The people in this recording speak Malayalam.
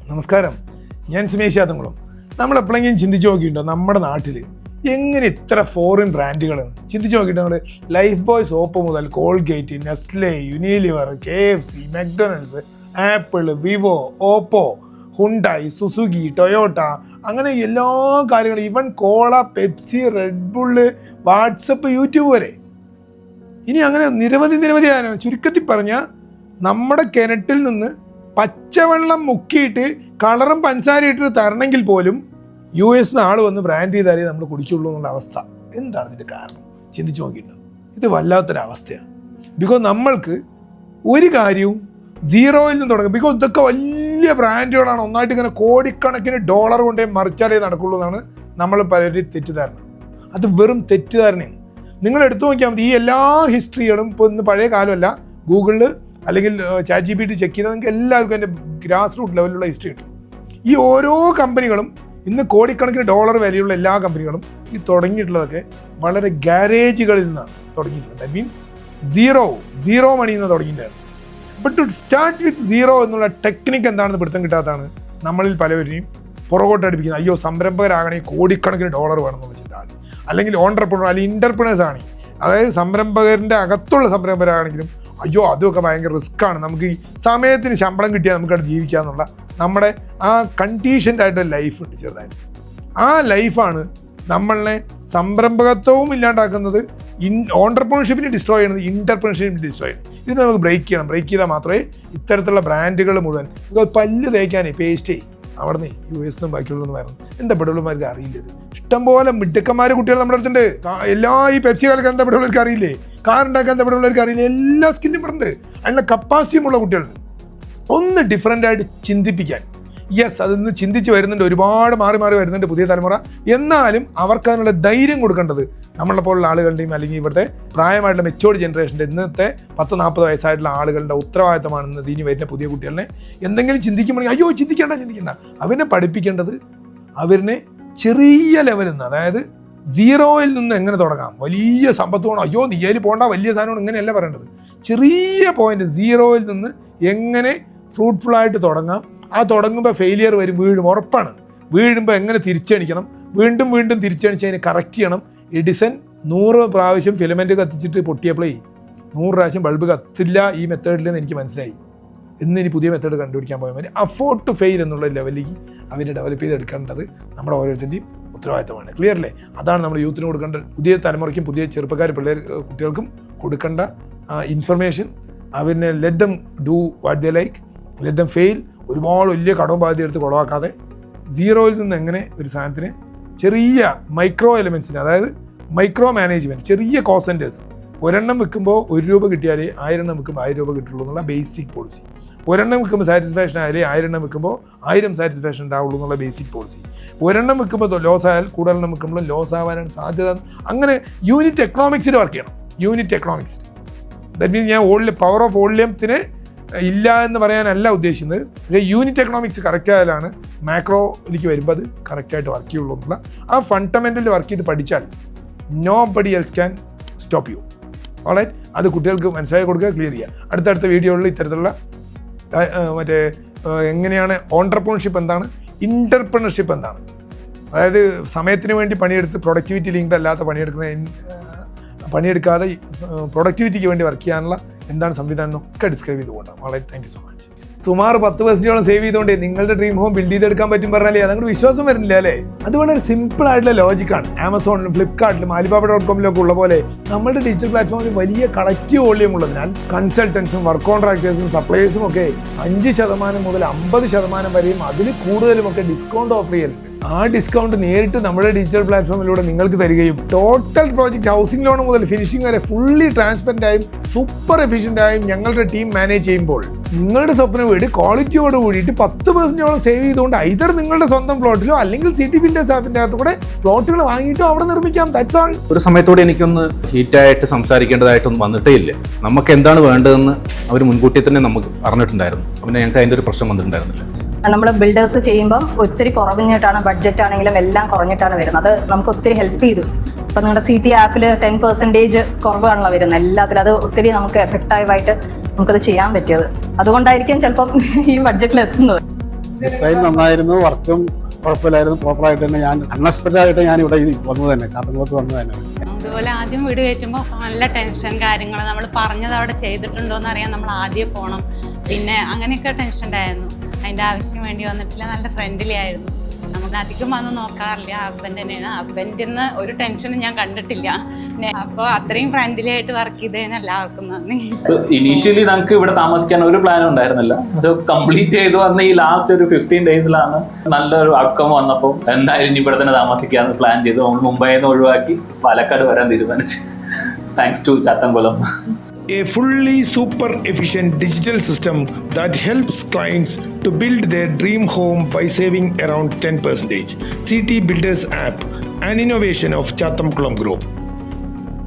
നമസ്കാരം, ഞാൻ സുമേഷ് യാദവങ്ങളും. നമ്മൾ എപ്പോഴെങ്കിലും ചിന്തിച്ച് നോക്കിയിട്ടുണ്ടോ നമ്മുടെ നാട്ടിൽ എങ്ങനെ ഇത്ര ഫോറിൻ ബ്രാൻഡുകൾ ചിന്തിച്ച് നോക്കിയിട്ട് നമ്മൾ ലൈഫ് ബോയ് സോപ്പ് മുതൽ Colgate, Nestle, Unilever, KFC, McDonald's, Apple, Vivo, Oppo, Hyundai, Suzuki, Toyota, അങ്ങനെ എല്ലാ കാര്യങ്ങളും, even cola, Pepsi, Red Bull, WhatsApp, YouTube വരെ. ഇനി അങ്ങനെ നിരവധി ചുരുക്കത്തിൽ പറഞ്ഞാൽ നമ്മുടെ കിണറ്റിൽ നിന്ന് പച്ചവെള്ളം മുക്കിയിട്ട് കളറും പഞ്ചസാരയും ഇട്ടിട്ട് തരണമെങ്കിൽ പോലും US ആൾ വന്ന് ബ്രാൻഡ് ചെയ്താലേ നമ്മൾ കുടിക്കുള്ളൂ എന്നുള്ള അവസ്ഥ. എന്താണ് ഇതിൻ്റെ കാരണം? ചിന്തിച്ച് നോക്കിയിട്ടുണ്ട്. ഇത് വല്ലാത്തൊരവസ്ഥയാണ്. ബിക്കോസ് നമ്മൾക്ക് ഒരു കാര്യവും സീറോയിൽ നിന്ന് തുടങ്ങും. ബിക്കോസ് ഇതൊക്കെ വലിയ ബ്രാൻഡുകളാണ്, ഒന്നായിട്ട് ഇങ്ങനെ കോടിക്കണക്കിന് ഡോളർ കൊണ്ടേ മറിച്ചാലേ നടക്കുള്ളൂ എന്നാണ് നമ്മൾ പലരും തെറ്റിദ്ധാരണ. അത് വെറും തെറ്റിദ്ധാരണയാണ്. നിങ്ങൾ എടുത്തു നോക്കിയാൽ മതി. ഈ എല്ലാ ഹിസ്റ്ററികളും ഇപ്പോൾ ഇന്ന് പഴയ കാലമല്ല, ഗൂഗിളിൽ അല്ലെങ്കിൽ ChatGPT ചെക്ക് ചെയ്താൽ നിങ്ങൾക്ക് എല്ലാവർക്കും അതിൻ്റെ ഗ്രാസ് റൂട്ട് ലെവലിലുള്ള ഹിസ്റ്ററി കിട്ടും. ഈ ഓരോ കമ്പനികളും ഇന്ന് കോടിക്കണക്കിന് ഡോളർ വിലയുള്ള എല്ലാ കമ്പനികളും ഈ തുടങ്ങിയിട്ടുള്ളതൊക്കെ വളരെ ഗാരേജുകളിൽ നിന്നാണ് തുടങ്ങിയിട്ടുള്ളത്. ദാറ്റ് മീൻസ് സീറോ മണിയിൽ നിന്ന് തുടങ്ങിയിട്ടാണ്. But to start with zero എന്നുള്ള ടെക്നിക്ക് എന്താണെന്ന് പിടുത്തം കിട്ടാത്തതാണ് നമ്മളിൽ പലവരെയും പുറകോട്ട് അടുപ്പിക്കുന്നത്. അയ്യോ, സംരംഭകരാകണമെങ്കിൽ കോടിക്കണക്കിന് ഡോളർ വേണമെന്നുള്ള ചിന്താഗതി, അല്ലെങ്കിൽ ഓൺട്രപ്രണർ അല്ലെങ്കിൽ ഇൻ്റർപ്രണേഴ്സ് ആണ്, അതായത് സംരംഭകരുടെ അകത്തുള്ള സംരംഭകരാണെങ്കിലും അയ്യോ അതൊക്കെ ഭയങ്കര റിസ്ക്കാണ്, നമുക്ക് ഈ സമയത്തിന് ശമ്പളം കിട്ടിയാൽ നമുക്കവിടെ ജീവിക്കാമെന്നുള്ള നമ്മുടെ ആ കണ്ടീഷൻഡ് ആയിട്ടൊരു ലൈഫ് ഉണ്ട് ചെറുതായിട്ട്. ആ ലൈഫാണ് നമ്മളെ സംരംഭകത്വവും ഇല്ലാണ്ടാക്കുന്നത്, ഓൺട്രപ്രണർഷിപ്പിനെ ഡിസ്ട്രോയ് ചെയ്യുന്നത്, ഇൻ്റർപ്രണർഷിപ്പിനെ ഡിസ്ട്രോയ് ചെയ്യുന്നത്. ഇത് നമുക്ക് ബ്രേക്ക് ചെയ്യണം. ബ്രേക്ക് ചെയ്താൽ മാത്രമേ ഇത്തരത്തിലുള്ള ബ്രാൻഡുകൾ മുഴുവൻ പല്ല് തേക്കാനേ പേസ്റ്റേ അവിടെ നിന്ന് US ബാക്കിയുള്ളതെന്ന് പറയുന്നത് എന്താ പെടുള്ളമാർക്ക് അറിയില്ല. ഇത് ഇഷ്ടംപോലെ മിടുക്കന്മാർ കുട്ടികൾ നമ്മുടെ അടുത്തുണ്ട്. എല്ലാ ഈ പെപ്സി കാലൊക്കെ എന്താ പെടുള്ളവർക്ക് അറിയില്ലേ, കാർ ഉണ്ടാക്കാൻ എന്താ പെടുള്ളവർക്ക് അറിയില്ല. എല്ലാ സ്കില്ലും ഇവിടെ ഉണ്ട്, അതിനുള്ള കപ്പാസിറ്റിയുമുള്ള കുട്ടികളുണ്ട്. ഒന്ന് ഡിഫറൻ്റ് ആയിട്ട് ചിന്തിപ്പിക്കാൻ. യെസ്, അതൊന്ന് ചിന്തിച്ച് വരുന്നുണ്ട്, ഒരുപാട് മാറി വരുന്നുണ്ട് പുതിയ തലമുറ. എന്നാലും അവർക്ക് അതിനുള്ള ധൈര്യം കൊടുക്കേണ്ടത് നമ്മളെ പോലുള്ള ആളുകളുടെയും അല്ലെങ്കിൽ ഇവിടുത്തെ പ്രായമായിട്ടുള്ള മെച്ചോർഡ് ജനറേഷൻ്റെ ഇന്നത്തെ 10-40 വയസ്സായിട്ടുള്ള ആളുകളുടെ ഉത്തരവാദിത്തമാണെന്ന് ഇനി വരുന്ന പുതിയ കുട്ടികളെ എന്തെങ്കിലും ചിന്തിക്കുമ്പോൾ അയ്യോ ചിന്തിക്കേണ്ട. അവരെ പഠിപ്പിക്കേണ്ടത് അവരിനെ ചെറിയ ലെവലിൽ നിന്ന്, അതായത് സീറോയിൽ നിന്ന് എങ്ങനെ തുടങ്ങാം, വലിയ സമ്പത്ത് വേണം, അയ്യോ നീയിൽ പോകേണ്ട വലിയ സാധനമാണ്, ഇങ്ങനെയല്ല പറയേണ്ടത്. ചെറിയ പോയിന്റ് സീറോയിൽ നിന്ന് എങ്ങനെ ഫ്രൂട്ട്ഫുള്ളായിട്ട് തുടങ്ങാം. ആ തുടങ്ങുമ്പോൾ ഫെയിലിയർ വരും, വീഴും, ഉറപ്പാണ്. വീഴുമ്പോൾ എങ്ങനെ തിരിച്ചണിക്കണം, വീണ്ടും തിരിച്ചണിച്ച് അതിനെ കറക്റ്റ് ചെയ്യണം. എഡിസൺ 100 പ്രാവശ്യം ഫിലമെൻറ്റ് കത്തിച്ചിട്ട് പൊട്ടിയപ്പോഴേ 100 പ്രാവശ്യം ബൾബ് കത്തില്ല ഈ മെത്തേഡിലെന്ന് എനിക്ക് മനസ്സിലായി. ഇനി പുതിയ മെത്തേഡ് കണ്ടുപിടിക്കാൻ പോയാൽ മതി. അഫോർഡ് ടു ഫെയിൽ എന്നുള്ള ലെവലിലേക്ക് അവരെ ഡെവലപ്പ് ചെയ്തെടുക്കേണ്ടത് നമ്മുടെ ഓരോരുത്തരുടെയും ഉത്തരവാദിത്തമാണ്. ക്ലിയർ അല്ലേ? അതാണ് നമ്മൾ യൂത്തിന് കൊടുക്കേണ്ട, പുതിയ തലമുറയ്ക്കും പുതിയ ചെറുപ്പക്കാർ കുട്ടികൾക്കും കൊടുക്കേണ്ട ഇൻഫർമേഷൻ. അവരിനെ let them do what they like, let them fail. ഒരുപാട് വലിയ കടവും ബാധ്യത എടുത്ത് കുളവാക്കാതെ സീറോയിൽ നിന്ന് എങ്ങനെ ഒരു സാധനത്തിന് ചെറിയ മൈക്രോ എലിമെൻസിന്, അതായത് മൈക്രോ മാനേജ്മെൻറ്റ്, ചെറിയ കോസ്റ്റ് സെൻറ്റേഴ്സ്, ഒരെണ്ണം വിൽക്കുമ്പോൾ 1 രൂപ കിട്ടിയാലേ 1000 എണ്ണം വിൽക്കുമ്പോൾ 1000 രൂപ കിട്ടുള്ളൂ എന്നുള്ള ബേസിക് പോളിസി. ഒരെണ്ണം വിൽക്കുമ്പോൾ സാറ്റിസ്ഫാക്ഷൻ ആയാലേ 1000 എണ്ണം വിൽക്കുമ്പോൾ 1000 സാറ്റിസ്ഫാക്ഷൻ ഉണ്ടാവുള്ളൂ എന്നുള്ള ബേസിക് പോളിസി. ഒരെണ്ണം വിൽക്കുമ്പോൾ ലോസ് ആയാൽ കൂടുതലെണ്ണം വിൽക്കുമ്പോൾ ലോസ് ആവാനാണ് സാധ്യത. അങ്ങനെ യൂണിറ്റ് എക്കണോമിക്സിൽ വർക്ക് ചെയ്യണം. യൂണിറ്റ് എക്കണോമിക്സ് ദാറ്റ് മീൻസ് ഞാൻ പവർ ഓഫ് വോളിയത്തിന് ഇല്ല എന്ന് പറയാനല്ല ഉദ്ദേശിക്കുന്നത്. പക്ഷേ യൂണിറ്റ് എക്കണോമിക്സ് കറക്റ്റ് ആയാലാണ് മാക്രോയിലേക്ക് വരുമ്പോൾ അത് കറക്റ്റായിട്ട് വർക്ക് ചെയ്യുള്ളൂ എന്നുള്ള ആ ഫണ്ടമെൻ്റൽ വർക്ക് ചെയ്ത് പഠിച്ചാൽ nobody else can stop you. Alright, അത് കുട്ടികൾക്ക് മനസ്സിലാക്കി കൊടുക്കുക, ക്ലിയർ ചെയ്യുക. അടുത്തടുത്ത വീഡിയോകളിൽ ഇത്തരത്തിലുള്ള എങ്ങനെയാണ് ഓൺട്രപ്രണർഷിപ്പ് എന്താണ്, ഇൻ്റർപ്രണർഷിപ്പ് എന്താണ്, അതായത് സമയത്തിന് വേണ്ടി പണിയെടുത്ത് പ്രൊഡക്ടിവിറ്റി ലിങ്ക്ഡ് അല്ലാത്ത പണിയെടുക്കാതെ പ്രൊഡക്ടിവിറ്റിക്ക് വേണ്ടി വർക്ക് ചെയ്യാനുള്ള എന്താണ് സംവിധാനം എന്നൊക്കെ ഡിസ്ക്രൈബ് ചെയ്ത് കൊണ്ടാണ്. വളരെ താങ്ക് യു സോ മച്ച്. സുമാർ 10% സേവ് ചെയ്തുകൊണ്ട് നിങ്ങളുടെ ഡ്രീം ഹോം ബിൽഡ് ചെയ്തെടുക്കാൻ പറ്റും പറഞ്ഞാലേ അതങ്ങോട്ട് വിശ്വാസം വരുന്നില്ല അല്ലേ? അത് വളരെ സിമ്പിൾ ആയിട്ടുള്ള ലോജിക്കാണ്. ആമസോണിലും ഫ്ലിപ്കാർട്ടിലും alibaba.com ഉള്ള പോലെ നമ്മുടെ ഡിജിറ്റൽ പ്ലാറ്റ്ഫോമിൽ വലിയ കളക്റ്റീവ് വോളിയം ഉള്ളതിനാൽ കൺസൾട്ടൻസും വർക്ക് കോൺട്രാക്ടേഴ്സും സപ്ലൈസും ഒക്കെ 5% മുതൽ 50% വരെയും അതിൽ കൂടുതലും ഒക്കെ ഡിസ്കൗണ്ട് ഓഫർ ചെയ്യലുണ്ട്. ആ ഡിസ്കൗണ്ട് നേരിട്ട് നമ്മുടെ ഡിജിറ്റൽ പ്ലാറ്റ്ഫോമിലൂടെ നിങ്ങൾക്ക് തരികയും ടോട്ടൽ പ്രോജക്റ്റ് ഹൗസിംഗ് ലോൺ മുതൽ ഫിനിഷിംഗ് വരെ ഫുള്ളി ട്രാൻസ്പെറൻ്റ് ആയും സൂപ്പർ എഫിഷ്യൻ്റ് ആയും ഞങ്ങളുടെ ടീം മാനേജ് ചെയ്യുമ്പോൾ നിങ്ങളുടെ സ്വപ്ന വീട് ക്വാളിറ്റിയോട് കൂടിയിട്ട് 10% സേവ് ചെയ്തുകൊണ്ട് ഐതർ നിങ്ങളുടെ സ്വന്തം പ്ലോട്ടിലോ അല്ലെങ്കിൽ സിറ്റി ബിൽഡേഴ്സ് ആപ്പിൻ്റെ അകത്ത് കൂടെ പ്ലോട്ടുകൾ വാങ്ങിയിട്ടോ അവിടെ നിർമ്മിക്കാം. That's all. ഒരു സമയത്തോടെ എനിക്കൊന്ന് ഹീറ്റായിട്ട് സംസാരിക്കേണ്ടതായിട്ടൊന്നും വന്നിട്ടേ ഇല്ല. നമുക്ക് എന്താണ് വേണ്ടതെന്ന് അവർ മുൻകൂട്ടി തന്നെ നമുക്ക് പറഞ്ഞിട്ടുണ്ടായിരുന്നു. പിന്നെ ഞങ്ങൾക്ക് അതിൻ്റെ ഒരു പ്രശ്നം വന്നിട്ടുണ്ടായിരുന്നില്ല. നമ്മൾ ബിൽഡേഴ്സ് ചെയ്യുമ്പം ഒത്തിരി കുറഞ്ഞിട്ടാണ്, ബഡ്ജറ്റ് ആണെങ്കിലും എല്ലാം കുറഞ്ഞിട്ടാണ് വരുന്നത്. അത് നമുക്ക് ഒത്തിരി ഹെൽപ്പ് ചെയ്തു. ഇപ്പം നിങ്ങളുടെ CT ആപ്പിൽ 10% കുറവാണല്ലോ വരുന്നത് എല്ലാത്തിലും. അത് ഒത്തിരി നമുക്ക് എഫക്റ്റീവായിട്ട് നമുക്കത് ചെയ്യാൻ പറ്റിയത്. അതുകൊണ്ടായിരിക്കും ചിലപ്പം ഈ ബഡ്ജറ്റിൽ എത്തുന്നത്. ഡിസൈൻ നന്നായിരുന്നു, വർക്കും കുഴപ്പമില്ലായിരുന്നു. പ്രോപ്പറായിട്ട് തന്നെ ഞാൻ അൺഎക്സ്പെക്റ്റഡ് ആയിട്ട് ഞാൻ ഇവിടെ വന്നത് തന്നെ, കാസർഗോഡ് വന്നത് തന്നെ. അതുപോലെ ആദ്യം വീട് കയറ്റുമ്പോൾ നല്ല ടെൻഷൻ കാര്യങ്ങൾ, നമ്മൾ പറഞ്ഞത് അവിടെ ചെയ്തിട്ടുണ്ടോ എന്ന് അറിയാൻ നമ്മൾ ആദ്യം പോകണം. പിന്നെ അങ്ങനെയൊക്കെ ടെൻഷൻ ഉണ്ടായിരുന്നു. അതിൻ്റെ ആവശ്യം വേണ്ടി വന്നിട്ടില്ല. നല്ല ഫ്രണ്ട്ലി ആയിരുന്നു. നമുക്ക് അധികം വന്ന് നോക്കാറില്ല. ഹസ്ബൻഡ് തന്നെയാണ്. ഹസ്ബൻഡിൽ നിന്ന് ഒരു ടെൻഷനും ഞാൻ കണ്ടിട്ടില്ല. അപ്പോൾ അത്രയും ഫ്രണ്ട്ലി ആയിട്ട് വർക്ക് ചെയ്തതിന് എല്ലാവർക്കും നന്ദി. ഇനീഷ്യലി നമുക്ക് ഇവിടെ താമസിക്കാൻ ഒരു പ്ലാനും ഉണ്ടായിരുന്നില്ല. അത് കംപ്ലീറ്റ് ചെയ്തു വന്ന ഈ ലാസ്റ്റ് ഒരു 15 ഡേയ്സിലാണ് നല്ലൊരു ഔട്ട്കം വന്നപ്പോൾ എന്തായാലും ഇനി ഇവിടെ തന്നെ താമസിക്കാമെന്ന് പ്ലാൻ ചെയ്തു. നമ്മൾ മുംബൈയിൽ നിന്ന് ഒഴിവാക്കി പാലക്കാട് വരാൻ തീരുമാനിച്ചു. Thanks to Chathankulam. A fully super efficient digital system that helps clients to build their dream home by saving around 10%. CT Builders app, an innovation of Chathamkulam Group.